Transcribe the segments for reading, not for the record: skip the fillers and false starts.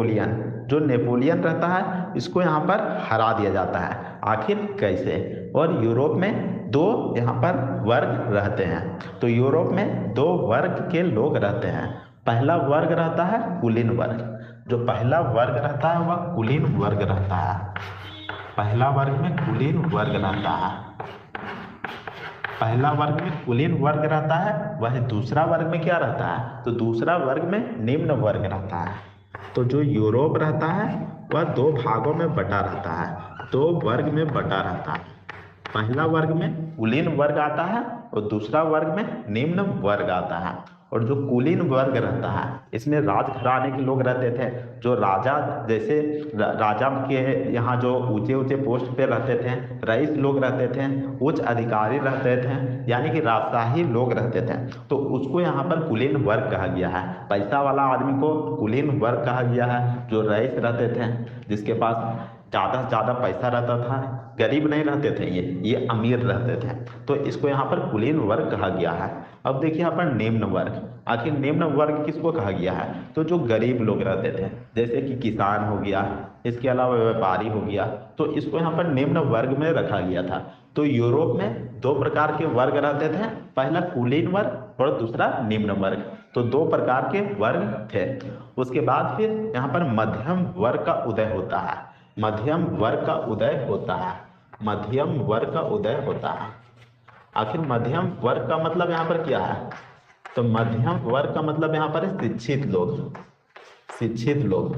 Napoleon, जो Napoleon रहता है इसको यहाँ पर हरा दिया जाता है। आखिर कैसे? और यूरोप में दो यहाँ पर वर्ग रहते हैं। तो यूरोप में दो वर्ग के लोग रहते हैं। पहला वर्ग रहता है कुलीन वर्ग। जो पहला वर्ग रहता है वह कुलीन वर्ग रहता है। पहला वर्ग में कुलीन वर्ग रहता है। पहला वर्ग में कुलीन वर्ग रहता है। वह दूसरा वर्ग में क्या रहता है? तो दूसरा वर्ग में निम्न वर्ग रहता है। तो जो यूरोप रहता है वह दो भागों में बटा रहता है, दो वर्ग में बटा रहता है। पहला वर्ग में कुलीन वर्ग आता है और दूसरा वर्ग में निम्न वर्ग आता है। और जो कुलीन वर्ग रहता है इसमें राजघराने के लोग रहते थे, जो राजा, जैसे राजा के यहाँ जो ऊंचे ऊंचे पोस्ट पे रहते थे, रईस लोग रहते थे, उच्च अधिकारी रहते थे, यानी कि राजशाही लोग रहते थे। तो उसको यहाँ पर कुलीन वर्ग कहा गया है। पैसा वाला आदमी को कुलीन वर्ग कहा गया है। जो रईस रहते थे, जिसके पास ज़्यादा से ज़्यादा पैसा रहता था, गरीब नहीं रहते थे, ये अमीर रहते थे, तो इसको यहाँ पर कुलीन वर्ग कहा गया है। अब देखिए यहाँ पर निम्न वर्ग। आखिर निम्न वर्ग किसको कहा गया है? तो जो गरीब लोग रहते थे, जैसे कि किसान हो गया, इसके अलावा व्यापारी हो गया, तो इसको यहाँ पर निम्न वर्ग में रखा गया था। तो यूरोप में दो प्रकार के वर्ग रहते थे, पहला कुलीन वर्ग और दूसरा निम्न वर्ग। तो दो प्रकार के वर्ग थे। उसके बाद फिर यहाँ पर मध्यम वर्ग का उदय होता है। मध्यम वर्ग का उदय होता है। मध्यम वर्ग का उदय होता है। आखिर मध्यम वर्ग का मतलब यहाँ पर क्या है? तो मध्यम वर्ग का मतलब यहाँ पर है शिक्षित लोग। शिक्षित लोग।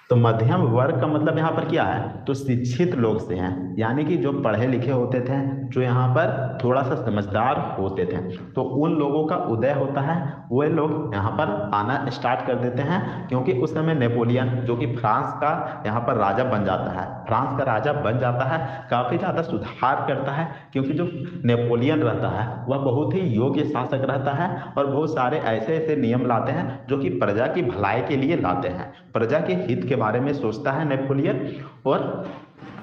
तो मध्यम वर्ग का मतलब यहाँ पर क्या है? तो शिक्षित लोग से हैं, यानी कि जो पढ़े लिखे होते थे, जो यहाँ पर थोड़ा सा समझदार होते थे, तो उन लोगों का उदय होता है। वे लोग यहाँ पर आना स्टार्ट कर देते हैं, क्योंकि उस समय नेपोलियन, जो कि फ्रांस का यहाँ पर राजा बन जाता है, फ्रांस का राजा बन जाता है, काफ़ी ज़्यादा सुधार करता है। क्योंकि जो नेपोलियन रहता है वह बहुत ही योग्य शासक रहता है और बहुत सारे ऐसे ऐसे नियम लाते हैं जो कि प्रजा की भलाई के लिए लाते हैं, प्रजा के हित के बारे में सोचता है नेपोलियन। और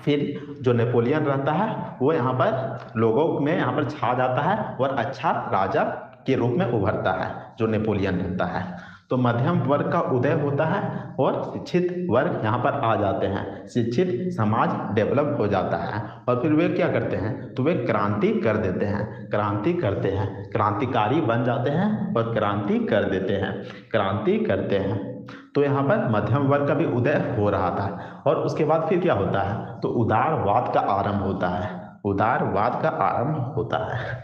फिर जो नेपोलियन रहता है वो यहाँ पर लोगों में यहाँ पर छा जाता है और अच्छा राजा के रूप में उभरता है, जो नेपोलियन रहता है। तो मध्यम वर्ग का उदय होता है और शिक्षित वर्ग यहाँ पर आ जाते हैं। शिक्षित समाज डेवलप हो जाता है और फिर वे क्या करते हैं? तो वे क्रांति कर देते हैं। क्रांति करते हैं, क्रांतिकारी बन जाते हैं और क्रांति कर देते हैं, क्रांति करते हैं। तो यहाँ पर मध्यम वर्ग का भी उदय हो रहा था। और उसके बाद फिर क्या होता है? तो उदारवाद का आरंभ होता है। उदारवाद का आरंभ होता है।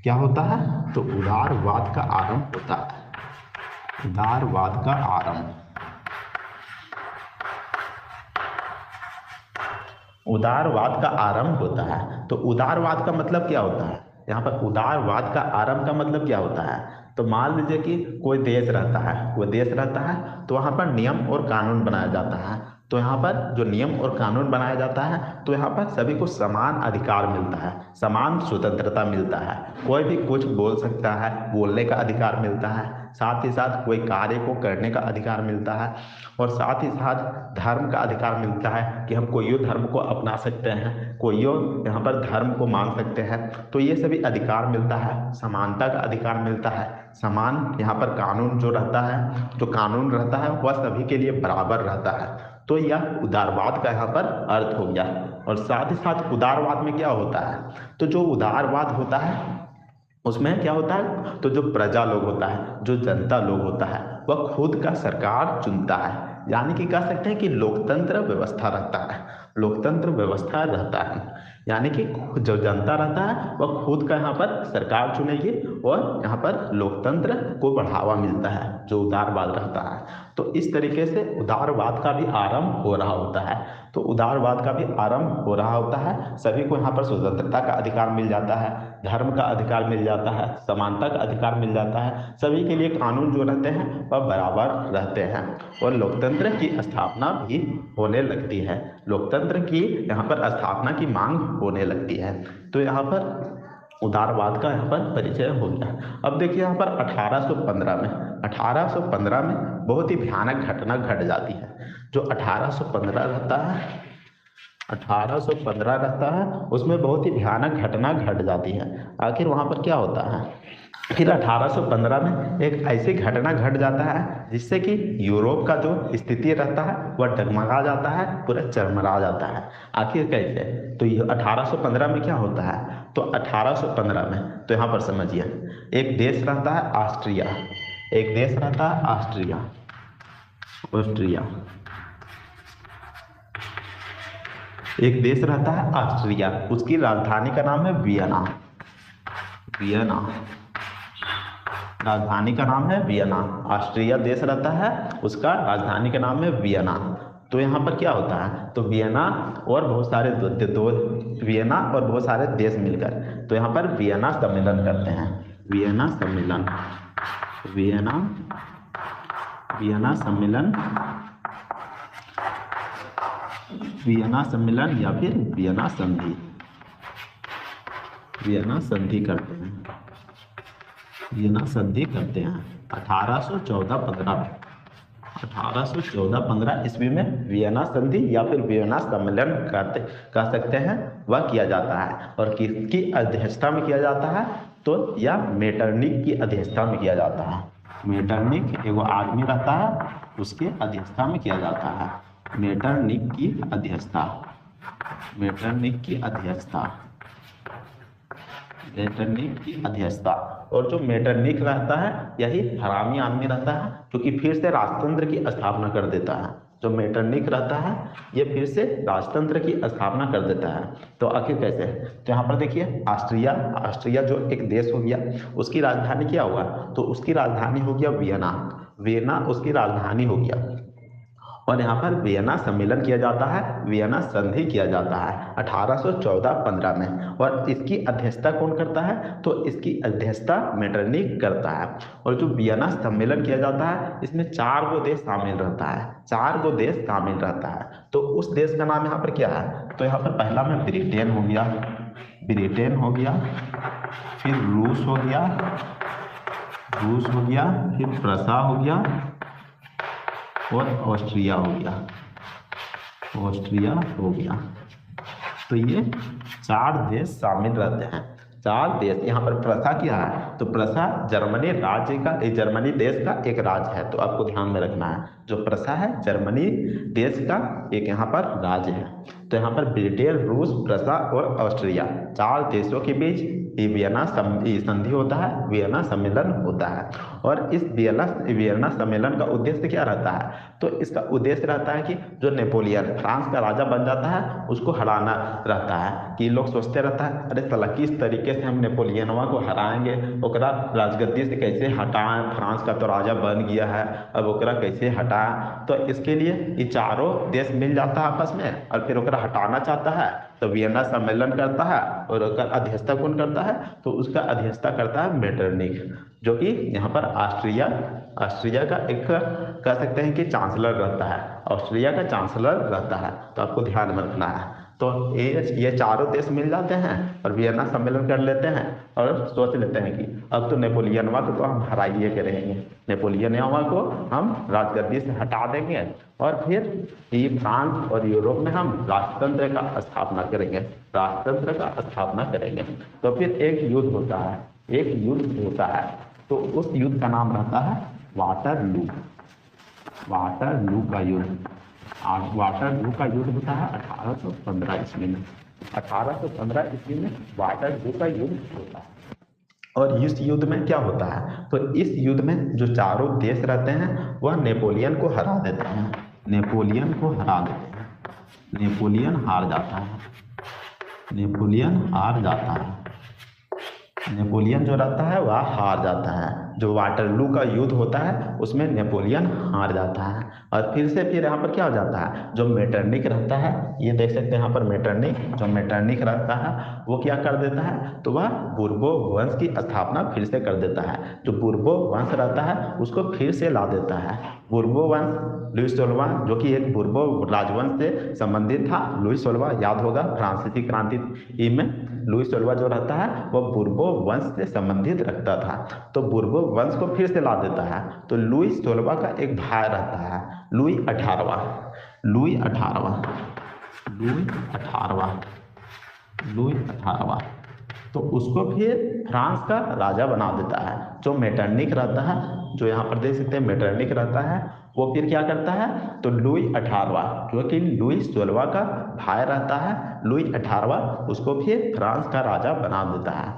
क्या होता है? तो उदारवाद का आरंभ होता है। उदारवाद का आरंभ। उदारवाद का आरंभ होता है। तो उदारवाद का मतलब क्या होता है? यहाँ पर उदारवाद का आरंभ का मतलब क्या होता है? तो मान लीजिए कि कोई देश रहता है, कोई देश रहता है, तो वहाँ पर नियम और कानून बनाया जाता है। तो यहाँ पर जो नियम और कानून बनाया जाता है, तो यहाँ पर सभी को समान अधिकार मिलता है, समान स्वतंत्रता मिलता है। कोई भी कुछ बोल सकता है, बोलने का अधिकार मिलता है, साथ ही साथ कोई कार्य को करने का अधिकार मिलता है, और साथ ही साथ धर्म का अधिकार मिलता है कि हम कोई धर्म को अपना सकते हैं, कोई यहाँ पर धर्म को मान सकते हैं। तो ये सभी अधिकार मिलता है। समानता का अधिकार मिलता है। समान यहाँ पर कानून जो रहता है, जो कानून रहता है वह सभी के लिए बराबर रहता है। तो यह उदारवाद का यहाँ पर अर्थ हो गया। और साथ ही साथ उदारवाद में क्या होता है? तो जो उदारवाद होता है उसमें क्या होता है? तो जो प्रजा लोग होता है, जो जनता लोग होता है, वह खुद का सरकार चुनता है। यानी कि कह सकते हैं कि लोकतंत्र व्यवस्था रहता है। लोकतंत्र व्यवस्था रहता है, यानी कि जो जनता रहता है वह खुद का यहाँ पर सरकार चुनेगी और यहाँ पर लोकतंत्र को बढ़ावा मिलता है, जो उदारवाद रहता है। तो इस तरीके से उदारवाद का भी आरंभ हो रहा होता है। तो उदारवाद का भी आरंभ हो रहा होता है। सभी को यहाँ पर स्वतंत्रता का अधिकार मिल जाता है, धर्म का अधिकार मिल जाता है, समानता का अधिकार मिल जाता है। सभी के लिए कानून जो रहते हैं वह बराबर रहते हैं और लोकतंत्र की स्थापना भी होने लगती है। लोकतंत्र की यहाँ पर स्थापना की मांग होने लगती है। तो यहाँ पर उदारवाद का यहाँ पर परिचय हो गया। अब देखिए यहाँ पर 1815 में बहुत ही भयानक घटना घट जाती है। जो 1815 रहता है 1815 रहता है, उसमें बहुत ही भयानक घटना घट जाती है। आखिर वहाँ पर क्या होता है? फिर 1815 में एक ऐसी घटना घट जाता है जिससे कि यूरोप का जो स्थिति रहता है वह डगमगा जाता है, पूरा चरमरा जाता है। आखिर कैसे? तो ये 1815 में क्या होता है? तो 1815 में तो यहाँ पर समझिए, एक देश रहता है ऑस्ट्रिया, एक देश रहता है ऑस्ट्रिया, ऑस्ट्रिया, एक देश रहता है ऑस्ट्रिया, उसकी राजधानी का नाम है वियना, वियना, राजधानी का नाम है वियना। ऑस्ट्रिया देश रहता है, उसका राजधानी का नाम है वियना। तो यहाँ पर क्या होता है? तो वियना और बहुत सारे वियना और बहुत सारे देश मिलकर तो यहाँ पर वियना सम्मेलन करते हैं, वियना सम्मेलन, वियना, वियना सम्मेलन, वियना सम्मेलन या फिर वियना संधि, वियना संधि करते हैं, वियना संधि करते हैं 1814-15 में। 1814-15 ईस्वी में वियना संधि या फिर वियना सम्मेलन कह सकते हैं, वह किया जाता है। और किसकी अध्यक्षता में किया जाता है? तो यह मेटरनिख की अध्यक्षता में किया जाता है। मेटरनिख एगो आदमी रहता है, उसके अध्यक्षता में किया जाता है। मेटरनिख की अध्यक्षता, मेटरनिख की अध्यक्षता, मेटरनिख की अध्यक्षता। और जो मेटरनिख रहता है यही हरामी आदमी रहता है, क्योंकि फिर से राजतंत्र की स्थापना कर देता है। जो मेटरनिख रहता है ये फिर से राजतंत्र की स्थापना कर देता है। तो आखिर कैसे? तो यहाँ पर देखिए, ऑस्ट्रिया, ऑस्ट्रिया जो एक देश हो गया, उसकी राजधानी क्या हुआ? तो उसकी राजधानी हो गया वियना, वियना उसकी राजधानी हो गया। और यहाँ पर वियना सम्मेलन किया जाता है, वियना संधि किया जाता है 1814-15 में। और इसकी अध्यक्षता कौन करता है? तो इसकी अध्यक्षता मेटरनिख करता है। और जो वियना सम्मेलन किया जाता है इसमें 4 गो देश शामिल रहता है, 4 गो देश शामिल रहता है। तो उस देश का नाम यहाँ पर क्या है? तो यहाँ पर पहला में ब्रिटेन हो गया, ब्रिटेन हो गया, फिर रूस हो गया, रूस हो गया, फिर प्रसा हो गया और ऑस्ट्रिया हो गया, ऑस्ट्रिया हो गया। तो ये 4 देश शामिल रहते हैं, 4 देश। यहाँ पर प्रसा क्या है? तो प्रसा जर्मनी राज्य का, जर्मनी देश का एक राज्य है, तो आपको ध्यान में रखना है। जो प्रसा है जर्मनी देश का एक यहाँ पर राज्य है। तो यहाँ पर ब्रिटेन, रूस, प्रसा और ऑस्ट्रिया 4 देशों के बीच ये वियना संधि होता है, वियना सम्मेलन होता है। और इस वियना सम्मेलन का उद्देश्य क्या रहता है? तो इसका उद्देश्य रहता है कि जो नेपोलियन फ्रांस का राजा बन जाता है उसको हराना रहता है। कि लोग सोचते रहता है अरे साला किस तरीके से हम नेपोलियनवा को हराएंगे, ओकरा राजगद्दी से कैसे हटाएं, फ्रांस का तो राजा बन गया है, अब ओकरा कैसे हटाएं। तो इसके लिए ये चारों देश मिल जाता है आपस में और फिर ओकरा हटाना चाहता है, तो वियना सम्मेलन करता है। और उसका अध्यक्षता कौन करता है? तो उसका अध्यक्षता करता है मेटरनिख, जो कि यहाँ पर ऑस्ट्रिया, ऑस्ट्रिया का एक कह सकते हैं कि चांसलर रहता है, ऑस्ट्रिया का चांसलर रहता है। तो आपको ध्यान में रखना है। तो ये चारों देश मिल जाते हैं और वियना सम्मेलन कर लेते हैं और सोच लेते हैं कि अब तो नेपोलियनवा को तो हम हराइए के रहेंगे, नेपोलियनवा को हम राजगद्दी से हटा देंगे और फिर ये फ्रांस और यूरोप में हम राजतंत्र का स्थापना करेंगे, राजतंत्र का स्थापना करेंगे। तो फिर एक युद्ध होता है, एक युद्ध होता है। तो उस युद्ध का नाम रहता है वाटरलू, वाटरलू का युद्ध। वाटरलू का युद्ध होता है 1815 ईस्वी में, 1815 ईस्वी में वाटरलू का युद्ध होता है। और इस युद्ध में क्या होता है? तो इस युद्ध में जो चारों देश रहते हैं वह नेपोलियन को हरा देते हैं, नेपोलियन को हरा देते हैं, नेपोलियन हार जाता है, नेपोलियन हार जाता है, नेपोलियन जो रहता है वह हार जाता है। जो वाटरलू का युद्ध होता है उसमें नेपोलियन हार जाता है। और फिर यहाँ पर क्या हो जाता है? जो मेटरनिख रहता है, ये देख सकते हैं यहाँ पर मेटरनिख, जो मेटरनिख रहता है वो क्या कर देता है? तो वह बुर्बो वंश की स्थापना फिर से कर देता है। जो बुर्बो वंश रहता है उसको फिर से ला देता है। बुर्बो वंश, लुई 16वां जो कि एक बुर्बो राजवंश से संबंधित था। लुई 16वां याद होगा फ्रांसीसी क्रांति में लुई 16वां जो रहता है वह बुर्बो वंश से संबंधित रखता था। तो बुर्बो वंश को फिर से ला देता है। तो लुई 16वां का एक भाई रहता है लुई 18वां, लुई 18वां, लुई 18वां, लुई 18वां। तो उसको फिर फ्रांस का राजा बना देता है। जो मेटरनिक रहता है, जो यहाँ पर देख सकते हैं मेटरनिक रहता है, वो फिर क्या करता है, तो लुई 18वां जो कि लुई 16वां का भाई रहता है, लुई 18वां उसको फिर फ्रांस का राजा बना देता है।